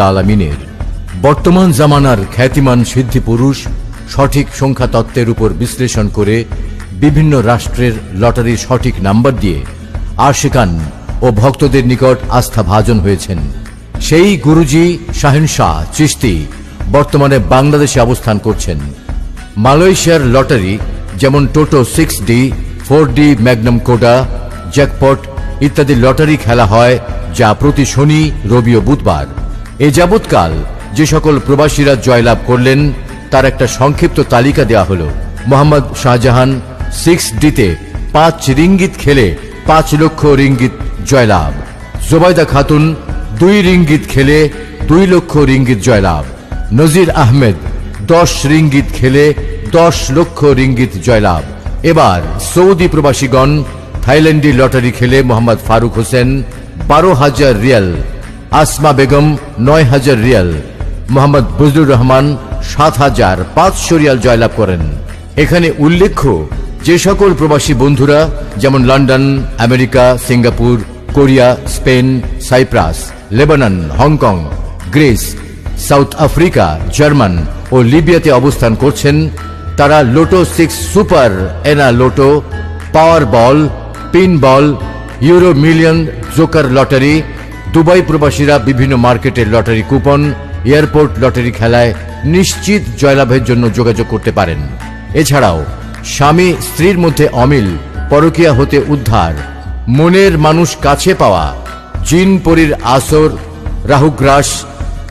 আলামিনের বর্তমান জামানার খ্যাতিমান সিদ্ধি পুরুষ সঠিক সংখ্যা তত্ত্বের উপর বিশ্লেষণ করে বিভিন্ন রাষ্ট্রের লটারির সঠিক নাম্বার দিয়ে আশিকান ও ভক্তদের নিকট আস্থা ভাজন হয়েছেন। সেই গুরুজি শাহিন শাহ চিশতি বর্তমানে বাংলাদেশে অবস্থান করছেন। মালয়েশিয়ার লটারি যেমন টোটো 6D, 4D, Magnum Coda, jackpot ইত্যাদি লটারি খেলা হয়, যা প্রতি শনি, রবি ও বুধবার। এ যাবৎকাল যে সকল প্রবাসীরা জয়লাভ করলেন তার একটা সংক্ষিপ্ত তালিকা দেওয়া হলো। মোহাম্মদ শাহজাহান 6Dতে 5 রিঙ্গিত খেলে 5 লক্ষ রিঙ্গিত জয়লাভ। জোবাইদা খাতুন 2 রিঙ্গিত খেলে 2 লক্ষ রিঙ্গিত জয়লাভ। নজির আহমেদ 10 রিঙ্গিত খেলে 10 লক্ষ রিঙ্গিত জয়লাভ। এবার সৌদি প্রবাসীগণ থাইল্যান্ডি লটারি খেলে মোহাম্মদ ফারুক হোসেন 12,000 রিয়াল, আসমা বেগম 9,000 রিয়াল, মোহাম্মদ বজলুর রহমান 7,500 রিয়াল জয়লাভ করেন। এখানে উল্লেখ্য যে সকল প্রবাসী বন্ধুরা যেমন London, America, Singapore, Korea, Spain, Cyprus, Lebanon, Hong Kong, Greece, South Africa, German ও লিবিয়াতে অবস্থান করছেন, তারা লোটো 6 সুপার, এনা Lotto, Powerball, pin ball, Euro Million, Joker lottery, Dubai প্রবাসীরা বিভিন্ন মার্কেটের লটারি কুপন, এয়ারপোর্ট লটারি খেলায় নিশ্চিত জয়লাভের জন্য যোগাযোগ করতে পারেন। এছাড়াও স্বামী স্ত্রীর মধ্যে অমিল, পরকীয়া হতে উদ্ধার, মনের মানুষ কাছে পাওয়া, জিন পরীর আসর, রাহুগ্রাস,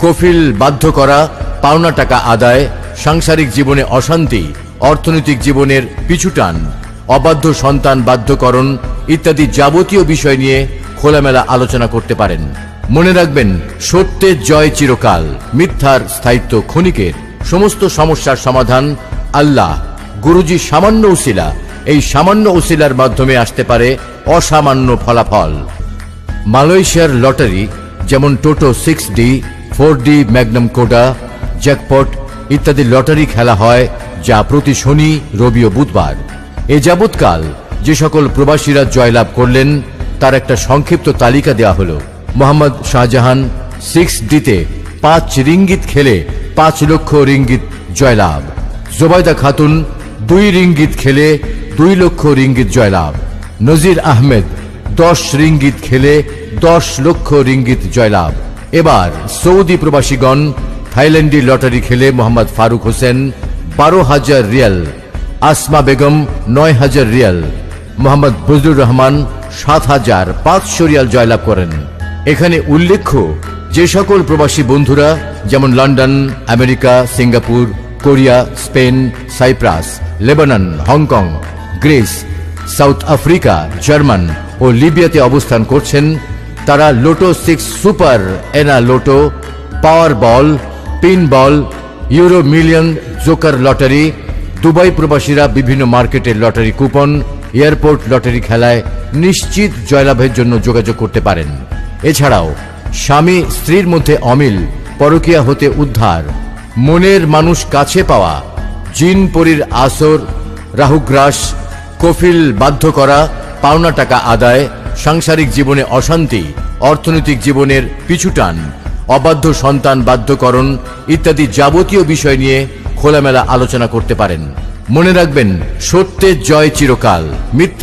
কফিল বাধ্য করা, পাওনা টাকা আদায়, সাংসারিক জীবনে অশান্তি, অর্থনৈতিক জীবনের পিছুটান, অবাধ্য সন্তান বাধ্যকরণ ইত্যাদি যাবতীয় বিষয় নিয়ে খোলামেলা আলোচনা করতে পারেন। মনে রাখবেন, সত্যের জয় চিরকাল, মিথ্যার স্থায়িত্ব ক্ষণিকের। সমস্ত সমস্যার সমাধান আল্লাহ। গুরুজি সামান্য উসিলা, এই সামান্য উসিলার মাধ্যমে আসতে পারে অসামান্য ফলাফল। মালয়েশিয়ার লটারি যেমন টোটো 6D, 4D, Magnum Coda, jackpot ইত্যাদি লটারি খেলা হয়, যা প্রতি শনি, রবি ও বুধবার। এ যাবৎকাল যে সকল প্রবাসীরা জয়লাভ করলেন তার একটা সংক্ষিপ্ত তালিকা দেওয়া হলো। মোহাম্মদ শাহজাহান 6Dতে 5 রিঙ্গিত খেলে 5 লক্ষ রিঙ্গিত জয়লাভ। জোবাইদা খাতুন 2 রিঙ্গিত খেলে 2 লক্ষ রিঙ্গিত জয়লাভ। নজির আহমেদ 10 রিঙ্গিত খেলে 10 লক্ষ রিঙ্গিত জয়লাভ। এবার সৌদি প্রবাসীগণ থাইল্যান্ডি লটারি খেলে মোহাম্মদ ফারুক হোসেন 12,000 রিয়াল, আসমা বেগম 9,000 রিয়াল, মোহাম্মদ বজলুর রহমান 7,500 রিয়াল জয়লাভ করেন। এখানে উল্লেখ্য যে সকল প্রবাসী বন্ধুরা যেমন London, America, Singapore, Korea, Spain, Cyprus, Lebanon, Hong Kong, Greece, South Africa, German ও লিবিয়াতে অবস্থান করছেন, তারা লোটো 6 সুপার, এনা Lotto, Powerball, pin ball, Euro Million, Joker lottery, Dubai প্রবাসীরা বিভিন্ন মার্কেটের লটারি কুপন, এয়ারপোর্ট লটারি খেলায় নিশ্চিত জয়লাভের জন্য যোগাযোগ করতে পারেন। এছাড়াও স্বামী স্ত্রীর মধ্যে অমিল, পরকীয়া হতে উদ্ধার, মনের মানুষ কাছে পাওয়া, জিন পরীর আসর, রাহুগ্রাস, কফিল বাধ্য করা, পাওনা টাকা আদায়, সাংসারিক জীবনে অশান্তি, অর্থনৈতিক জীবনের পিছুটান, অবাধ্য সন্তান বাধ্যকরণ ইত্যাদি যাবতীয় বিষয় নিয়ে খোলামেলা আলোচনা করতে পারেন। মনে রাখবেন, সত্যের জয় চিরকাল, মিথ্যা